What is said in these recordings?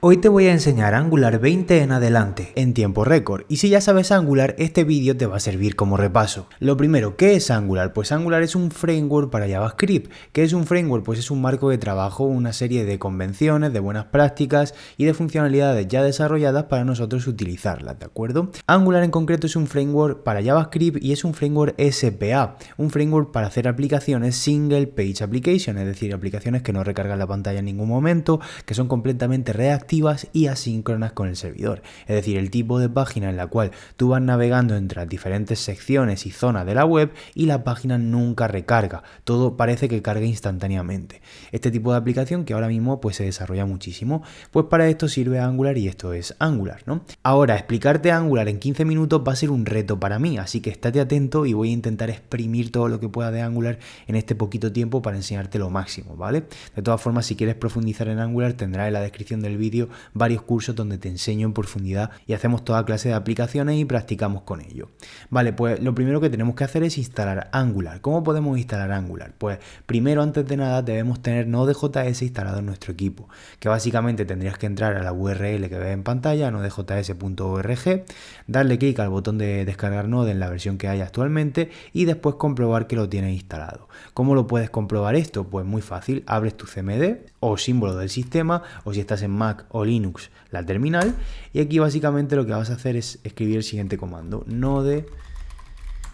Hoy te voy a enseñar Angular 20 en adelante, en tiempo récord, y si ya sabes Angular, este vídeo te va a servir como repaso. Lo primero, ¿qué es Angular? Pues Angular es un framework para JavaScript. ¿Qué es un framework? Pues es un marco de trabajo, una serie de convenciones, de buenas prácticas y de funcionalidades ya desarrolladas para nosotros utilizarlas, ¿de acuerdo? Angular en concreto es un framework para JavaScript y es un framework SPA, un framework para hacer aplicaciones Single Page Application, es decir, aplicaciones que no recargan la pantalla en ningún momento, que son completamente reactivas y asíncronas con el servidor, es decir, el tipo de página en la cual tú vas navegando entre las diferentes secciones y zonas de la web y la página nunca recarga, todo parece que carga instantáneamente. Este tipo de aplicación que ahora mismo pues se desarrolla muchísimo, pues para esto sirve Angular y esto es Angular, ¿no? Ahora, explicarte Angular en 15 minutos va a ser un reto para mí, así que estate atento y voy a intentar exprimir todo lo que pueda de Angular en este poquito tiempo para enseñarte lo máximo, ¿vale? De todas formas, si quieres profundizar en Angular, tendrás en la descripción del vídeo varios cursos donde te enseño en profundidad y hacemos toda clase de aplicaciones y practicamos con ello. Vale, pues lo primero que tenemos que hacer es instalar Angular. ¿Cómo podemos instalar Angular? Pues primero, antes de nada, debemos tener Node.js instalado en nuestro equipo, que básicamente tendrías que entrar a la URL que ves en pantalla, nodejs.org, darle clic al botón de descargar Node en la versión que hay actualmente y después comprobar que lo tienes instalado. ¿Cómo lo puedes comprobar esto? Pues muy fácil, abres tu CMD o símbolo del sistema, o si estás en Mac o Linux, la terminal, y aquí básicamente lo que vas a hacer es escribir el siguiente comando: node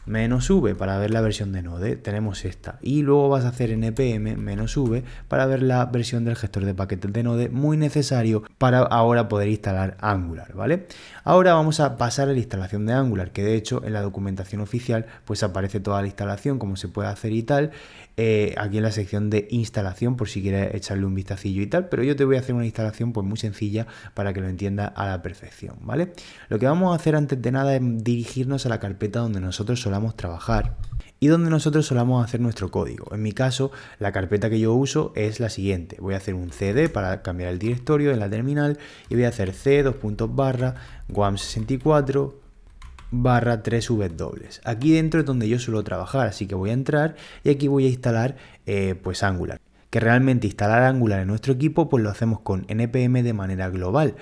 -v para ver la versión de Node, tenemos esta, y luego vas a hacer npm -v para ver la versión del gestor de paquetes de Node, muy necesario para ahora poder instalar Angular, ¿vale? Ahora vamos a pasar a la instalación de Angular, que de hecho en la documentación oficial pues aparece toda la instalación, cómo se puede hacer y tal, aquí en la sección de instalación por si quieres echarle un vistacillo y tal, pero yo te voy a hacer una instalación pues muy sencilla para que lo entiendas a la perfección, ¿vale? Lo que vamos a hacer antes de nada es dirigirnos a la carpeta donde nosotros solamos trabajar y donde nosotros solamos hacer nuestro código. En mi caso, la carpeta que yo uso es la siguiente: voy a hacer un cd para cambiar el directorio en la terminal y voy a hacer c:/wam64 /3w. Aquí dentro es donde yo suelo trabajar, así que voy a entrar y aquí voy a instalar pues Angular. Que realmente instalar Angular en nuestro equipo pues lo hacemos con npm de manera global.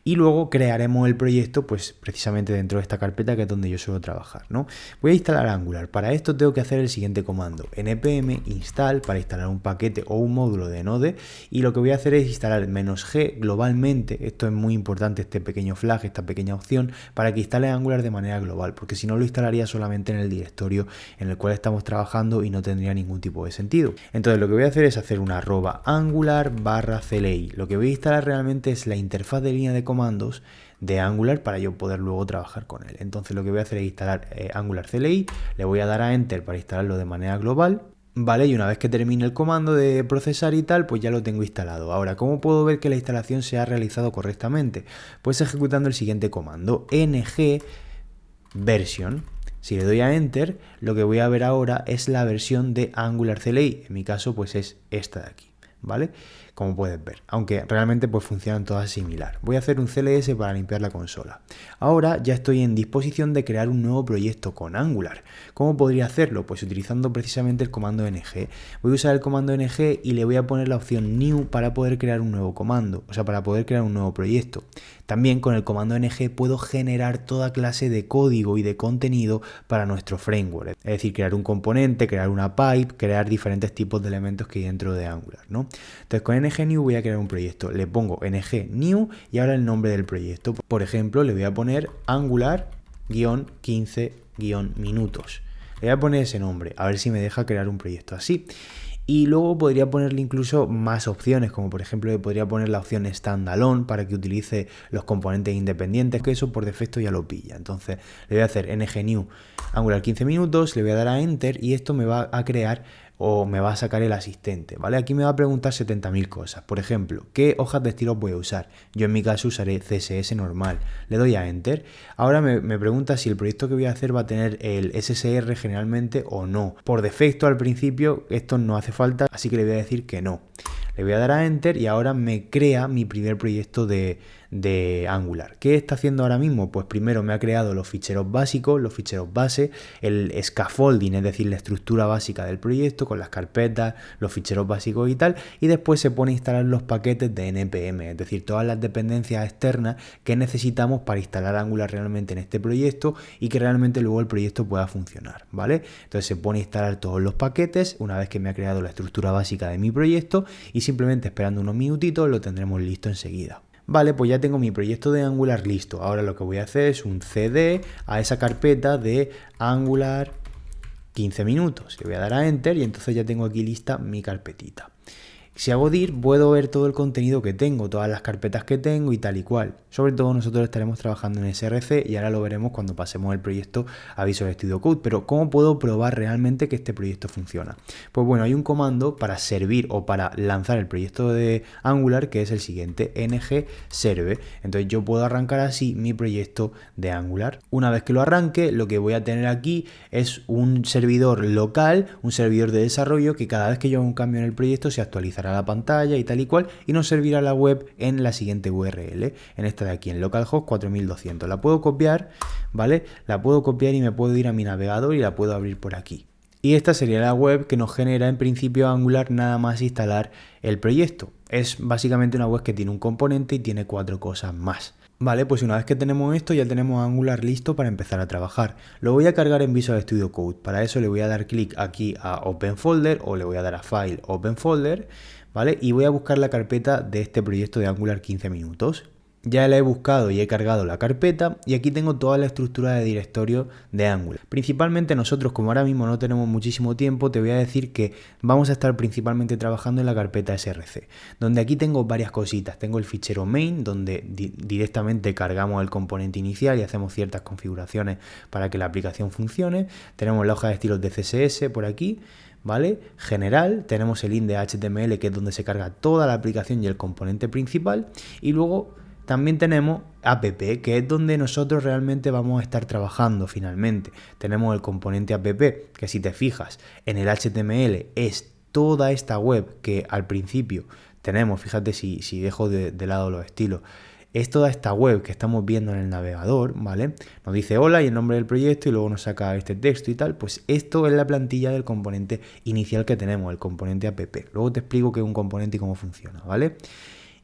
Y luego crearemos el proyecto pues precisamente dentro de esta carpeta, que es donde yo suelo trabajar, ¿no? Voy a instalar Angular. Para esto tengo que hacer el siguiente comando: npm install para instalar un paquete o un módulo de Node, y lo que voy a hacer es instalar -g globalmente. Esto es muy importante, este pequeño flag, esta pequeña opción, para que instale Angular de manera global, porque si no lo instalaría solamente en el directorio en el cual estamos trabajando y no tendría ningún tipo de sentido. Entonces lo que voy a hacer es hacer una @angular/cli. Lo que voy a instalar realmente es la interfaz de línea de comandos de Angular para yo poder luego trabajar con él. Entonces lo que voy a hacer es instalar Angular CLI, le voy a dar a Enter para instalarlo de manera global, ¿vale? Y una vez que termine el comando de procesar y tal, pues ya lo tengo instalado. Ahora, ¿cómo puedo ver que la instalación se ha realizado correctamente? Pues ejecutando el siguiente comando: ng version. Si le doy a Enter, lo que voy a ver ahora es la versión de Angular CLI. En mi caso, pues es esta de aquí, ¿vale? Como puedes ver, aunque realmente pues funcionan todas similar. Voy a hacer un CLS para limpiar la consola. Ahora ya estoy en disposición de crear un nuevo proyecto con Angular. ¿Cómo podría hacerlo? Pues utilizando precisamente el comando ng. Voy a usar el comando ng y le voy a poner la opción new para poder crear un nuevo comando, o sea, para poder crear un nuevo proyecto. También con el comando ng puedo generar toda clase de código y de contenido para nuestro framework, es decir, crear un componente, crear una pipe, crear diferentes tipos de elementos que hay dentro de Angular, ¿no? Entonces con ng-new voy a crear un proyecto, le pongo ng-new y ahora el nombre del proyecto. Por ejemplo, le voy a poner Angular-15-minutos. Le voy a poner ese nombre, a ver si me deja crear un proyecto así. Y luego podría ponerle incluso más opciones, como por ejemplo le podría poner la opción standalone para que utilice los componentes independientes, que eso por defecto ya lo pilla. Entonces le voy a hacer ng-new Angular 15 minutos, le voy a dar a Enter y esto me va a crear o me va a sacar el asistente, ¿vale? Aquí me va a preguntar 70.000 cosas. Por ejemplo, ¿qué hojas de estilo voy a usar? Yo en mi caso usaré CSS normal. Le doy a Enter. Ahora me pregunta si el proyecto que voy a hacer va a tener el SSR generalmente o no. Por defecto al principio esto no hace falta, así que le voy a decir que no. Le Le voy a dar a Enter y ahora me crea mi primer proyecto de Angular. ¿Qué está haciendo ahora mismo? Pues primero me ha creado los ficheros básicos, los ficheros base, el scaffolding, es decir, la estructura básica del proyecto con las carpetas, los ficheros básicos y tal, y después se pone a instalar los paquetes de npm, es decir, todas las dependencias externas que necesitamos para instalar Angular realmente en este proyecto y que realmente luego el proyecto pueda funcionar, ¿vale? Entonces se pone a instalar todos los paquetes una vez que me ha creado la estructura básica de mi proyecto y simplemente esperando unos minutitos lo tendremos listo enseguida. Vale, pues ya tengo mi proyecto de Angular listo. Ahora lo que voy a hacer es un cd a esa carpeta de Angular 15 minutos. Le voy a dar a Enter y entonces ya tengo aquí lista mi carpetita. Si hago dir, puedo ver todo el contenido que tengo, todas las carpetas que tengo y tal y cual. Sobre todo nosotros estaremos trabajando en SRC y ahora lo veremos cuando pasemos el proyecto a Visual Studio Code. Pero ¿cómo puedo probar realmente que este proyecto funciona? Pues bueno, hay un comando para servir o para lanzar el proyecto de Angular que es el siguiente, ng-serve. Entonces yo puedo arrancar así mi proyecto de Angular. Una vez que lo arranque, lo que voy a tener aquí es un servidor local, un servidor de desarrollo que cada vez que yo haga un cambio en el proyecto se actualizará la pantalla y tal y cual y nos servirá la web en la siguiente URL, en esta de aquí, en localhost 4200. La puedo copiar, ¿vale? La puedo copiar y me puedo ir a mi navegador y la puedo abrir por aquí. Y esta sería la web que nos genera en principio Angular nada más instalar el proyecto. Es básicamente una web que tiene un componente y tiene 4 cosas más. Vale, pues una vez que tenemos esto ya tenemos Angular listo para empezar a trabajar. Lo voy a cargar en Visual Studio Code. Para eso le voy a dar clic aquí a Open Folder o le voy a dar a File, Open Folder, ¿vale? Y voy a buscar la carpeta de este proyecto de Angular 15 minutos. Ya la he buscado y he cargado la carpeta y aquí tengo toda la estructura de directorio de Angular. Principalmente nosotros, como ahora mismo no tenemos muchísimo tiempo, te voy a decir que vamos a estar principalmente trabajando en la carpeta src, donde aquí tengo varias cositas. Tengo el fichero main, donde directamente cargamos el componente inicial y hacemos ciertas configuraciones para que la aplicación funcione. Tenemos la hoja de estilos de CSS por aquí, ¿vale? General, tenemos el index HTML que es donde se carga toda la aplicación y el componente principal, y luego también tenemos app, que es donde nosotros realmente vamos a estar trabajando finalmente. Tenemos el componente app, que si te fijas en el HTML es toda esta web que al principio tenemos, fíjate si dejo de lado los estilos, es toda esta web que estamos viendo en el navegador, ¿vale? Nos dice hola y el nombre del proyecto y luego nos saca este texto y tal. Pues esto es la plantilla del componente inicial que tenemos, el componente app. Luego te explico qué es un componente y cómo funciona, ¿vale?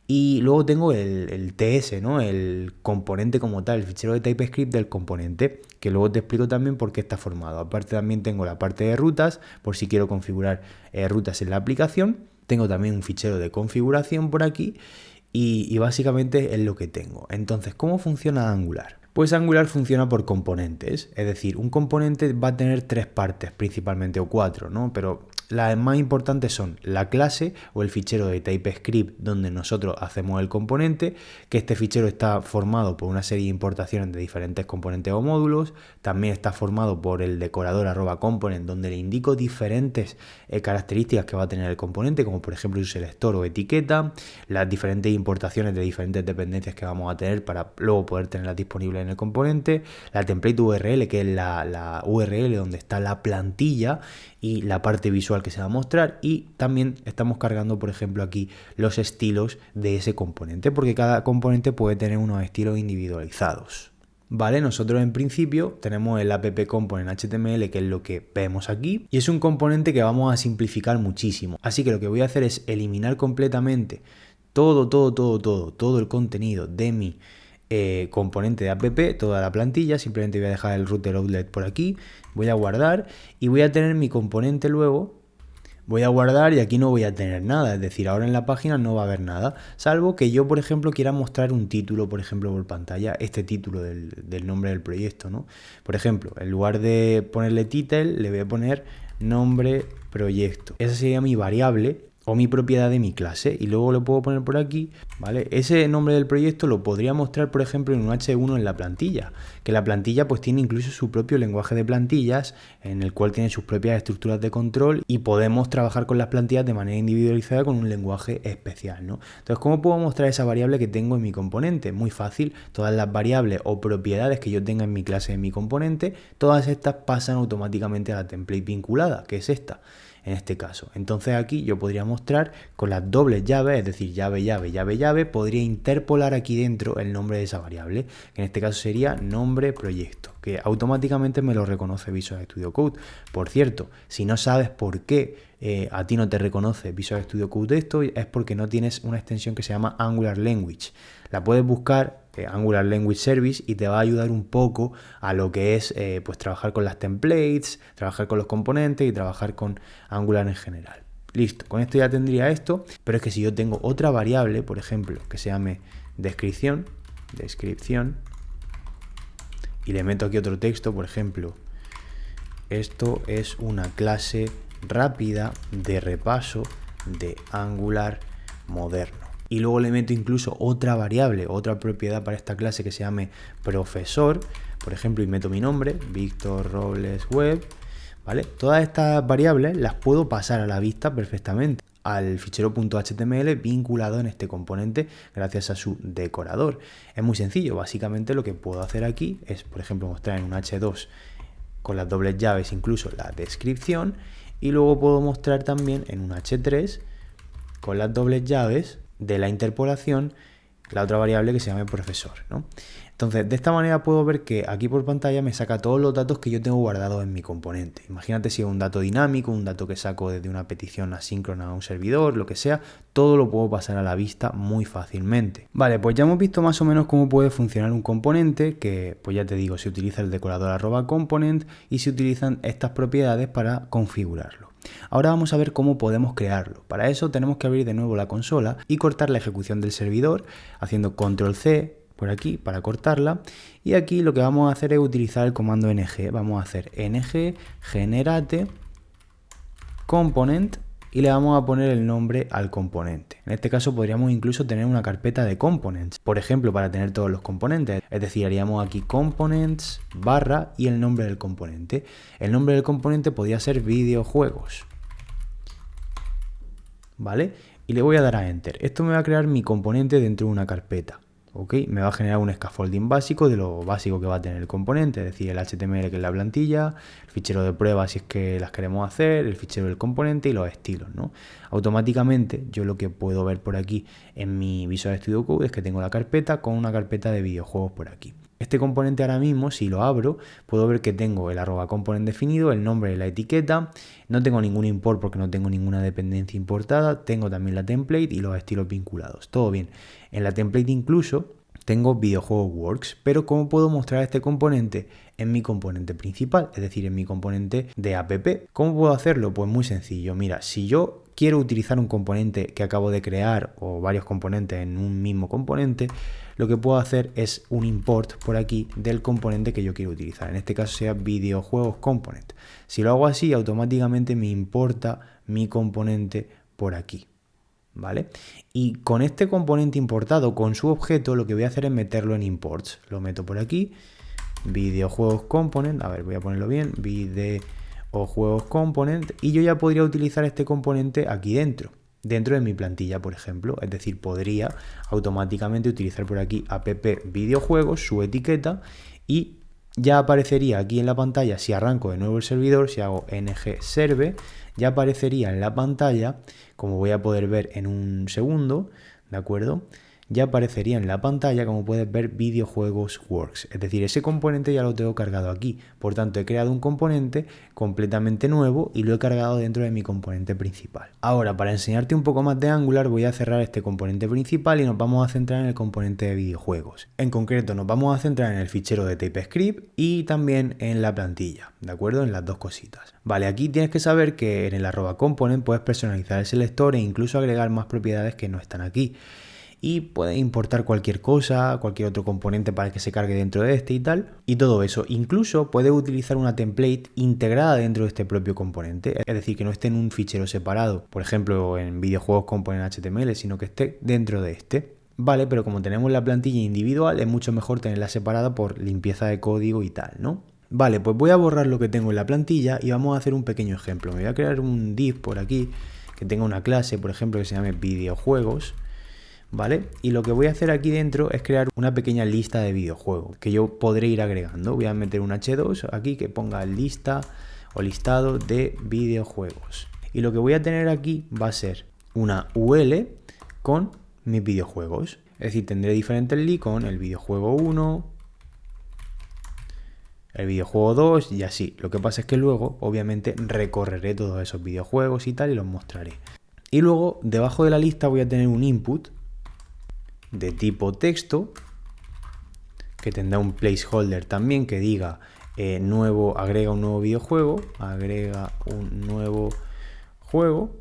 Y luego tengo el TS, ¿no? El componente como tal, el fichero de TypeScript del componente, que luego te explico también por qué está formado. Aparte también tengo la parte de rutas, por si quiero configurar rutas en la aplicación. Tengo también un fichero de configuración por aquí y básicamente es lo que tengo. Entonces, ¿cómo funciona Angular? Pues Angular funciona por componentes, es decir, un componente va a tener 3 partes principalmente o 4, ¿no? Pero las más importantes son la clase o el fichero de TypeScript donde nosotros hacemos el componente, que este fichero está formado por una serie de importaciones de diferentes componentes o módulos. También está formado por el decorador @component donde le indico diferentes características que va a tener el componente, como por ejemplo su selector o etiqueta, las diferentes importaciones de diferentes dependencias que vamos a tener para luego poder tenerlas disponibles en el componente, la template URL, que es la URL donde está la plantilla y la parte visual que se va a mostrar, y también estamos cargando por ejemplo aquí los estilos de ese componente, porque cada componente puede tener unos estilos individualizados. Vale, nosotros en principio tenemos el app component HTML, que es lo que vemos aquí, y es un componente que vamos a simplificar muchísimo. Así que lo que voy a hacer es eliminar completamente todo el contenido de mi componente de app, toda la plantilla. Simplemente voy a dejar el router outlet por aquí, voy a guardar y voy a tener mi componente luego. Voy a guardar y aquí no voy a tener nada, es decir, ahora en la página no va a haber nada, salvo que yo, por ejemplo, quiera mostrar un título, por ejemplo, por pantalla, este título del nombre del proyecto, ¿no? Por ejemplo, en lugar de ponerle title, le voy a poner nombre proyecto. Esa sería mi variable o mi propiedad de mi clase, y luego lo puedo poner por aquí, ¿vale? Ese nombre del proyecto lo podría mostrar, por ejemplo, en un H1 en la plantilla, que la plantilla pues tiene incluso su propio lenguaje de plantillas, en el cual tiene sus propias estructuras de control, y podemos trabajar con las plantillas de manera individualizada con un lenguaje especial, ¿no? Entonces, ¿cómo puedo mostrar esa variable que tengo en mi componente? Muy fácil, todas las variables o propiedades que yo tenga en mi clase, en mi componente, todas estas pasan automáticamente a la template vinculada, que es esta. en este caso. Entonces aquí yo podría mostrar con las dobles llaves, es decir, llave, llave, llave, llave, podría interpolar aquí dentro el nombre de esa variable, que en este caso sería nombre proyecto, que automáticamente me lo reconoce Visual Studio Code. Por cierto, si no sabes por qué a ti no te reconoce Visual Studio Code esto, es porque no tienes una extensión que se llama Angular Language. La puedes buscar, Angular Language Service, y te va a ayudar un poco a lo que es pues trabajar con las templates, trabajar con los componentes y trabajar con Angular en general. Listo, con esto ya tendría esto, pero es que si yo tengo otra variable, por ejemplo, que se llame descripción, y le meto aquí otro texto, por ejemplo, esto es una clase rápida de repaso de Angular moderno. Y luego le meto incluso otra variable, otra propiedad para esta clase que se llame profesor, por ejemplo, y meto mi nombre, Víctor Robles Web, ¿vale? Todas estas variables las puedo pasar a la vista perfectamente al fichero .html vinculado en este componente gracias a su decorador. Es muy sencillo, básicamente lo que puedo hacer aquí es, por ejemplo, mostrar en un H2 con las dobles llaves incluso la descripción, y luego puedo mostrar también en un H3 con las dobles llaves de la interpolación la otra variable que se llame profesor, ¿no? Entonces, de esta manera puedo ver que aquí por pantalla me saca todos los datos que yo tengo guardados en mi componente. Imagínate si es un dato dinámico, un dato que saco desde una petición asíncrona a un servidor, lo que sea, todo lo puedo pasar a la vista muy fácilmente. Vale, pues ya hemos visto más o menos cómo puede funcionar un componente, que pues ya te digo, se utiliza el decorador @component y se utilizan estas propiedades para configurarlo. Ahora vamos a ver cómo podemos crearlo. Para eso tenemos que abrir de nuevo la consola y cortar la ejecución del servidor haciendo control C por aquí para cortarla, y aquí lo que vamos a hacer es utilizar el comando ng. Vamos a hacer ng generate component y le vamos a poner el nombre al componente. En este caso podríamos incluso tener una carpeta de components, por ejemplo, para tener todos los componentes. Es decir, haríamos aquí components barra y el nombre del componente. El nombre del componente podría ser videojuegos, ¿vale? Y le voy a dar a enter. Esto me va a crear mi componente dentro de una carpeta. ¿Ok? Me va a generar un scaffolding básico de lo básico que va a tener el componente, es decir, el HTML, que es la plantilla, el fichero de pruebas si es que las queremos hacer, el fichero del componente y los estilos, ¿no? Automáticamente yo lo que puedo ver por aquí en mi Visual Studio Code es que tengo la carpeta con una carpeta de videojuegos por aquí. Este componente ahora mismo, si lo abro, puedo ver que tengo el @component definido, el nombre de la etiqueta, no tengo ningún import porque no tengo ninguna dependencia importada, tengo también la template y los estilos vinculados, todo bien. En la template incluso tengo videojuegos works, pero ¿cómo puedo mostrar este componente en mi componente principal? Es decir, en mi componente de app. ¿Cómo puedo hacerlo? Pues muy sencillo. Mira, si yo quiero utilizar un componente que acabo de crear o varios componentes en un mismo componente, lo que puedo hacer es un import por aquí del componente que yo quiero utilizar. En este caso sea videojuegos component. Si lo hago así, automáticamente me importa mi componente por aquí, ¿vale? Y con este componente importado, con su objeto, lo que voy a hacer es meterlo en imports. Lo meto por aquí, videojuegos component, a ver, voy a ponerlo bien, videojuegos component, y yo ya podría utilizar este componente aquí dentro de mi plantilla, por ejemplo. Es decir, podría automáticamente utilizar por aquí app videojuegos, su etiqueta, y ya aparecería aquí en la pantalla, si arranco de nuevo el servidor, si hago ng serve, ya aparecería en la pantalla, como voy a poder ver en un segundo, ¿de acuerdo? Ya aparecería en la pantalla, como puedes ver, videojuegos works. Es decir, ese componente ya lo tengo cargado aquí. Por tanto, he creado un componente completamente nuevo y lo he cargado dentro de mi componente principal. Ahora, para enseñarte un poco más de Angular, voy a cerrar este componente principal y nos vamos a centrar en el componente de videojuegos. En concreto, nos vamos a centrar en el fichero de TypeScript y también en la plantilla, ¿de acuerdo? En las dos cositas. Vale, aquí tienes que saber que en el @component puedes personalizar el selector e incluso agregar más propiedades que no están aquí. Y puedes importar cualquier cosa, cualquier otro componente para que se cargue dentro de este y tal. Y todo eso. Incluso puedes utilizar una template integrada dentro de este propio componente. Es decir, que no esté en un fichero separado, por ejemplo en videojuegos component HTML, sino que esté dentro de este. Vale, pero como tenemos la plantilla individual, es mucho mejor tenerla separada por limpieza de código y tal, ¿no? Vale, pues voy a borrar lo que tengo en la plantilla y vamos a hacer un pequeño ejemplo. Me voy a crear un div por aquí que tenga una clase, por ejemplo, que se llame videojuegos. ¿Vale? Y lo que voy a hacer aquí dentro es crear una pequeña lista de videojuegos que yo podré ir agregando. Voy a meter un H2 aquí que ponga lista o listado de videojuegos. Y lo que voy a tener aquí va a ser una UL con mis videojuegos. Es decir, tendré diferentes links con el videojuego 1, el videojuego 2 y así. Lo que pasa es que luego, obviamente, recorreré todos esos videojuegos y tal y los mostraré. Y luego, debajo de la lista voy a tener un input de tipo texto, que tendrá un placeholder también que diga agrega un nuevo videojuego, agrega un nuevo juego,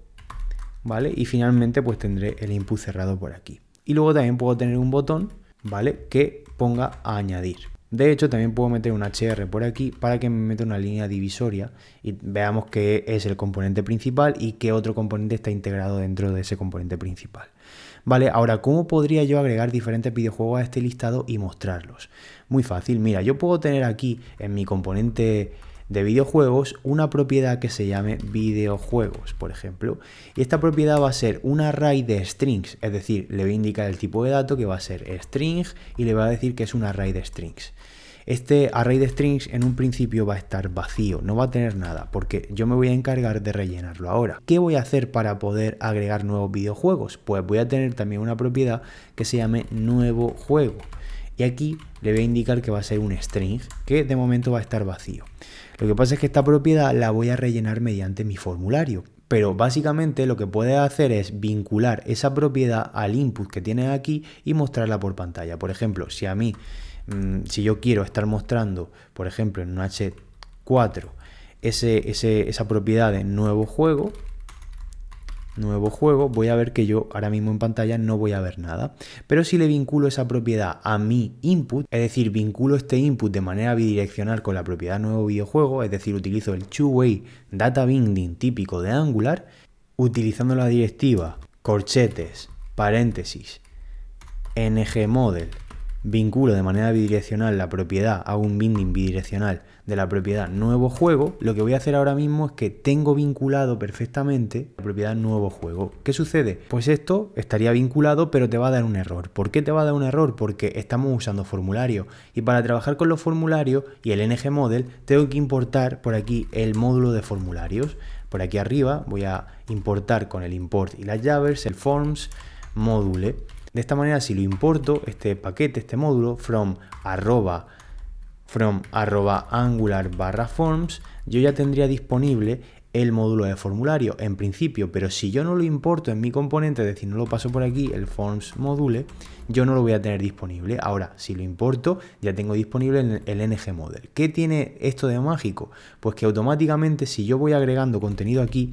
¿vale? Y finalmente pues tendré el input cerrado por aquí. Y luego también puedo tener un botón, ¿vale? Que ponga a añadir. De hecho, también puedo meter un HR por aquí para que me meta una línea divisoria y veamos qué es el componente principal y qué otro componente está integrado dentro de ese componente principal. Vale, ahora, ¿cómo podría yo agregar diferentes videojuegos a este listado y mostrarlos? Muy fácil, mira, yo puedo tener aquí en mi componente de videojuegos una propiedad que se llame videojuegos, por ejemplo, y esta propiedad va a ser un array de strings, es decir, le voy a indicar el tipo de dato que va a ser string y le va a decir que es un array de strings. Este array de strings en un principio va a estar vacío, no va a tener nada, porque yo me voy a encargar de rellenarlo ahora. ¿Qué voy a hacer para poder agregar nuevos videojuegos? Pues voy a tener también una propiedad que se llame nuevo juego. Y aquí le voy a indicar que va a ser un string, que de momento va a estar vacío. Lo que pasa es que esta propiedad la voy a rellenar mediante mi formulario. Pero básicamente lo que puedes hacer es vincular esa propiedad al input que tienes aquí y mostrarla por pantalla. Por ejemplo, si yo quiero estar mostrando, por ejemplo, en un H4 esa propiedad de nuevo juego, voy a ver que yo ahora mismo en pantalla no voy a ver nada. Pero si le vinculo esa propiedad a mi input, es decir, vinculo este input de manera bidireccional con la propiedad nuevo videojuego, es decir, utilizo el two-way data binding típico de Angular, utilizando la directiva corchetes, paréntesis, ngModel, vinculo de manera bidireccional la propiedad, hago un binding bidireccional de la propiedad nuevo juego, lo que voy a hacer ahora mismo es que tengo vinculado perfectamente la propiedad nuevo juego. ¿Qué sucede? Pues esto estaría vinculado, pero te va a dar un error. ¿Por qué te va a dar un error? Porque estamos usando formulario y para trabajar con los formularios y el ngModel tengo que importar por aquí el módulo de formularios. Por aquí arriba voy a importar con el import y las llaves el forms module. De esta manera, si lo importo, este paquete, este módulo, from Angular/forms, yo ya tendría disponible el módulo de formulario en principio, pero si yo no lo importo en mi componente, es decir, no lo paso por aquí, el forms module, yo no lo voy a tener disponible. Ahora, si lo importo, ya tengo disponible el ngModel. ¿Qué tiene esto de mágico? Pues que automáticamente, si yo voy agregando contenido aquí,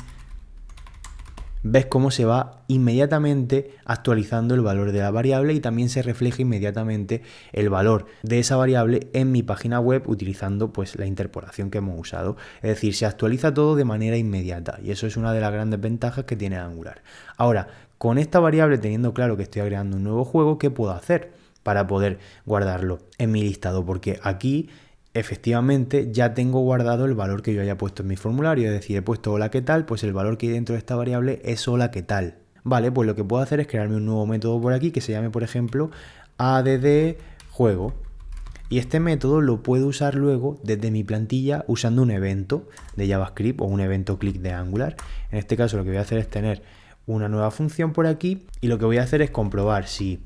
ves cómo se va inmediatamente actualizando el valor de la variable y también se refleja inmediatamente el valor de esa variable en mi página web utilizando pues la interpolación que hemos usado. Es decir, se actualiza todo de manera inmediata y eso es una de las grandes ventajas que tiene Angular. Ahora, con esta variable, teniendo claro que estoy agregando un nuevo juego, ¿qué puedo hacer para poder guardarlo en mi listado? Porque aquí efectivamente ya tengo guardado el valor que yo haya puesto en mi formulario, es decir, he puesto hola qué tal, pues el valor que hay dentro de esta variable es hola qué tal. Vale, pues lo que puedo hacer es crearme un nuevo método por aquí que se llame, por ejemplo, add juego. Y este método lo puedo usar luego desde mi plantilla usando un evento de JavaScript o un evento click de Angular. En este caso lo que voy a hacer es tener una nueva función por aquí y lo que voy a hacer es comprobar si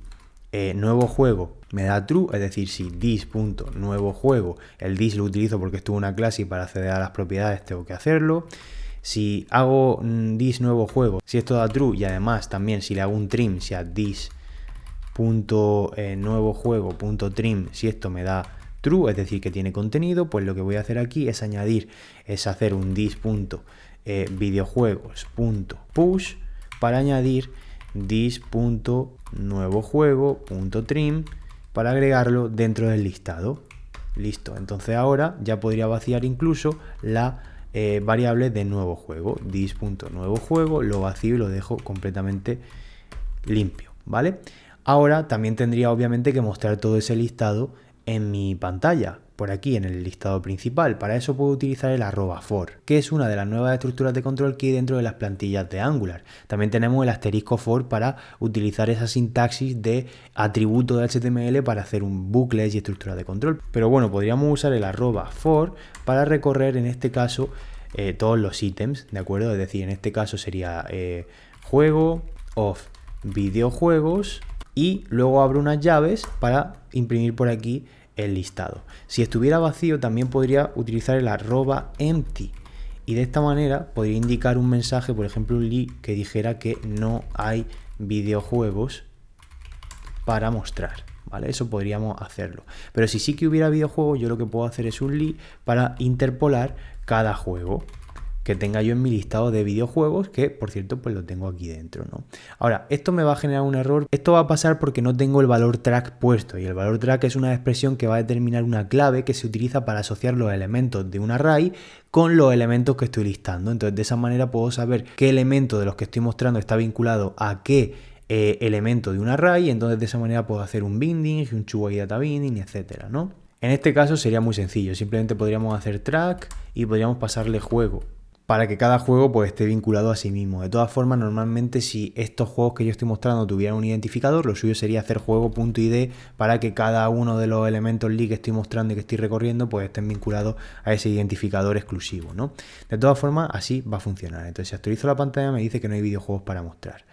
nuevo juego me da true, es decir, si this.nuevo juego, el this lo utilizo porque esto es una clase y para acceder a las propiedades tengo que hacerlo. Si hago this nuevo juego, si esto da true y además también si le hago un trim, si a this.nuevo juego.trim, si esto me da true, es decir, que tiene contenido, pues lo que voy a hacer aquí es hacer un this.videojuegos.push para añadir this.nuevojuego.trim para agregarlo dentro del listado. Listo, entonces ahora ya podría vaciar incluso la variable de nuevo juego. This.nuevojuego lo vacío y lo dejo completamente limpio, ¿vale? Ahora también tendría obviamente que mostrar todo ese listado en mi pantalla, por aquí en el listado principal. Para eso puedo utilizar el @for, que es una de las nuevas estructuras de control que hay dentro de las plantillas de Angular. También tenemos el asterisco for para utilizar esa sintaxis de atributo de HTML para hacer un bucles y estructura de control. Pero bueno, podríamos usar el @for para recorrer en este caso todos los ítems, ¿de acuerdo? Es decir, en este caso sería juego of videojuegos y luego abro unas llaves para imprimir por aquí el listado. Si estuviera vacío también podría utilizar el @empty y de esta manera podría indicar un mensaje, por ejemplo un li que dijera que no hay videojuegos para mostrar, ¿vale? Eso podríamos hacerlo. Pero si sí que hubiera videojuegos, yo lo que puedo hacer es un li para interpolar cada juego que tenga yo en mi listado de videojuegos, que por cierto pues lo tengo aquí dentro, ¿no? Ahora, esto me va a generar un error. Esto va a pasar porque no tengo el valor track puesto, y el valor track es una expresión que va a determinar una clave que se utiliza para asociar los elementos de un array con los elementos que estoy listando. Entonces de esa manera puedo saber qué elemento de los que estoy mostrando está vinculado a qué elemento de un array, y entonces de esa manera puedo hacer un binding, un two-way data binding, etcétera, ¿no? En este caso sería muy sencillo, simplemente podríamos hacer track y podríamos pasarle juego para que cada juego pues esté vinculado a sí mismo. De todas formas, normalmente si estos juegos que yo estoy mostrando tuvieran un identificador, lo suyo sería hacer juego.id para que cada uno de los elementos li que estoy mostrando y que estoy recorriendo pues estén vinculados a ese identificador exclusivo, ¿no? De todas formas, así va a funcionar. Entonces, si actualizo la pantalla me dice que no hay videojuegos para mostrar.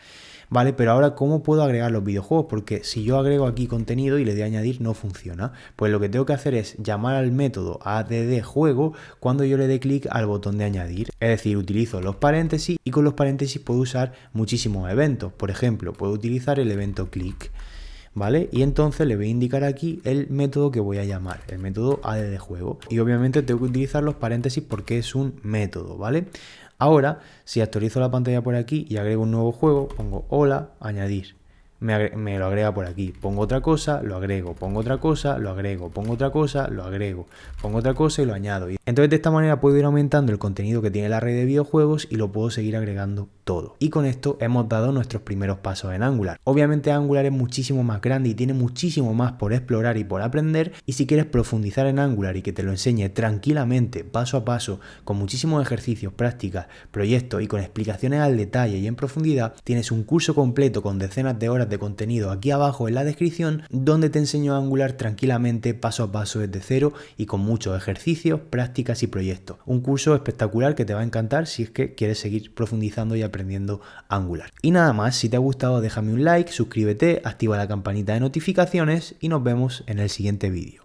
Vale, pero ahora ¿cómo puedo agregar los videojuegos? Porque si yo agrego aquí contenido y le doy a añadir no funciona. Pues lo que tengo que hacer es llamar al método addJuego cuando yo le dé clic al botón de añadir. Es decir, utilizo los paréntesis y con los paréntesis puedo usar muchísimos eventos. Por ejemplo, puedo utilizar el evento click, ¿vale? Y entonces le voy a indicar aquí el método que voy a llamar, el método addJuego. Y obviamente tengo que utilizar los paréntesis porque es un método, ¿vale? Ahora, si actualizo la pantalla por aquí y agrego un nuevo juego, pongo hola, añadir. Me lo agrega por aquí. Pongo otra cosa, lo agrego. Pongo otra cosa, lo agrego. Pongo otra cosa, lo agrego. Pongo otra cosa y lo añado. Entonces de esta manera puedo ir aumentando el contenido que tiene el array de videojuegos y lo puedo seguir agregando todo. Y con esto hemos dado nuestros primeros pasos en Angular. Obviamente Angular es muchísimo más grande y tiene muchísimo más por explorar y por aprender, y si quieres profundizar en Angular y que te lo enseñe tranquilamente, paso a paso, con muchísimos ejercicios, prácticas, proyectos y con explicaciones al detalle y en profundidad, tienes un curso completo con decenas de horas de contenido aquí abajo en la descripción, donde te enseño Angular tranquilamente, paso a paso desde cero y con muchos ejercicios, prácticas y proyectos. Un curso espectacular que te va a encantar si es que quieres seguir profundizando y aprendiendo Angular. Y nada más, si te ha gustado déjame un like, suscríbete, activa la campanita de notificaciones y nos vemos en el siguiente vídeo.